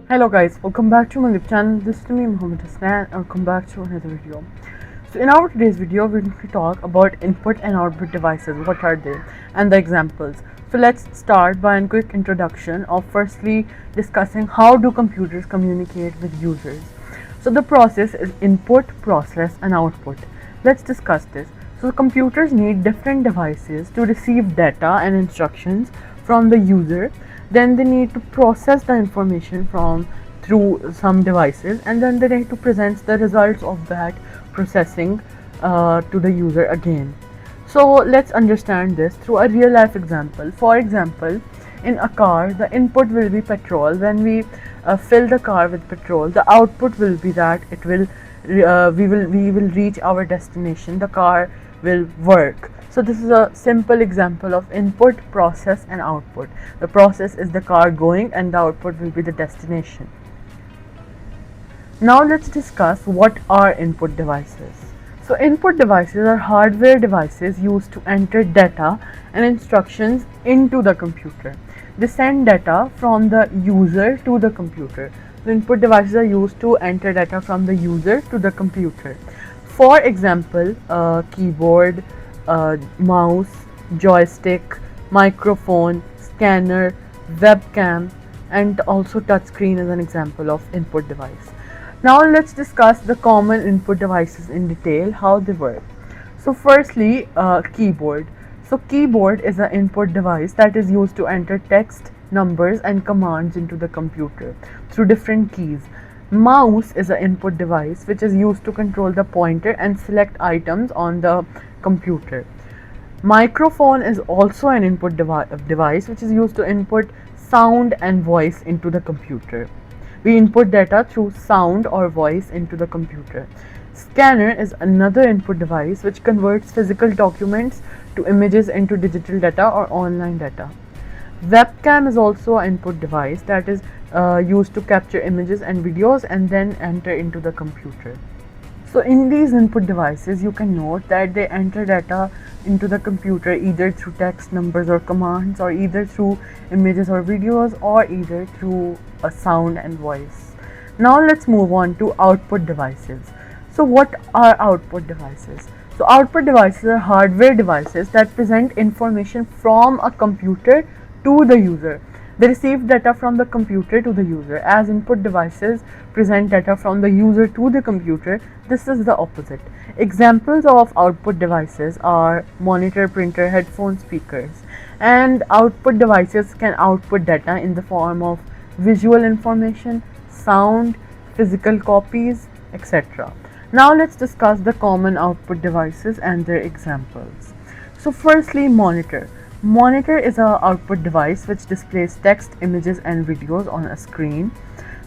Hello guys, welcome back to my YouTube channel. This is me Muhammad Hasnan and welcome back to another video. So in our today's video we're going to talk about input and output devices, what are they and the examples. So let's start by a quick introduction of firstly discussing how do computers communicate with users. So the process is input, process and output. Let's discuss this. So computers need different devices to receive data and instructions from the user. Then they need to process the information from through some devices, and then they need to present the results of that processing to the user again. So let's understand this through a real life example. For example, in a car the input will be petrol. When we fill the car with petrol, the output will be that it will we will reach our destination, the car will work. So this is a simple example of input, process and output. The process is the car going and the output will be the destination. Now let's discuss what are input devices. So input devices are hardware devices used to enter data and instructions into the computer. They send data from the user to the computer. So input devices are used to enter data from the user to the computer. For example, keyboard, mouse, joystick, microphone, scanner, webcam, and also touchscreen is an example of input device. Now let's discuss the common input devices in detail, how they work. So firstly, keyboard. So keyboard is an input device that is used to enter text, numbers and commands into the computer through different keys. Mouse is an input device which is used to control the pointer and select items on the computer. Microphone is also an input device which is used to input sound and voice into the computer. We input data through sound or voice into the computer. Scanner is another input device which converts physical documents to images into digital data or online data. Webcam is also an input device that is used to capture images and videos and then enter into the computer. So in these input devices you can note that they enter data into the computer either through text, numbers or commands, or either through images or videos, or either through a sound and voice. Now let's move on to output devices. So what are output devices? So output devices are hardware devices that present information from a computer to the user. They receive data from the computer to the user. As input devices present data from the user to the computer, this is the opposite. Examples of output devices are monitor, printer, headphone, speakers. And output devices can output data in the form of visual information, sound, physical copies, etc. Now let's discuss the common output devices and their examples. So firstly, monitor. Monitor is an output device which displays text, images and videos on a screen.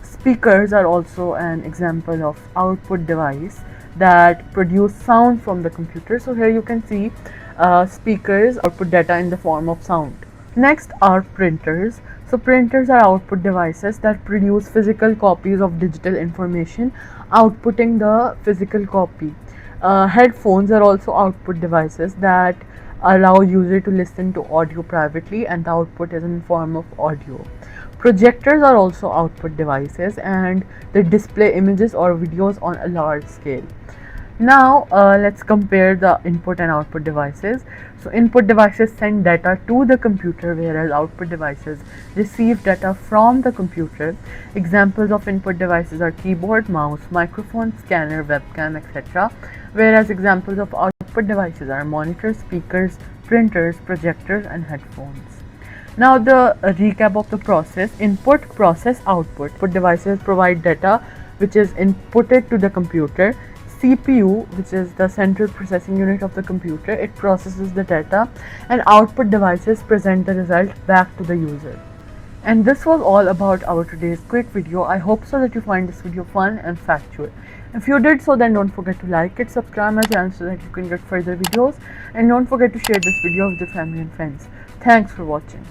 Speakers are also an example of output device that produce sound from the computer. So here you can see speakers output data in the form of sound. Next are printers. So printers are output devices that produce physical copies of digital information, outputting the physical copy. Headphones are also output devices that allow user to listen to audio privately, and the output is in form of audio. Projectors are also output devices and they display images or videos on a large scale. Now let's compare the input and output devices. So input devices send data to the computer, whereas output devices receive data from the computer. Examples of input devices are keyboard, mouse, microphone, scanner, webcam, etc. Whereas examples of output devices are monitors, speakers, printers, projectors and headphones. Now the recap of the process: input, process, output. Input devices provide data which is inputted to the computer. CPU, which is the central processing unit of the computer, it processes the data, and output devices present the result back to the user. And this was all about our today's quick video. I hope so that you find this video fun and factual. If you did so, then don't forget to like it, subscribe my channel so that you can get further videos, and don't forget to share this video with your family and friends. Thanks for watching.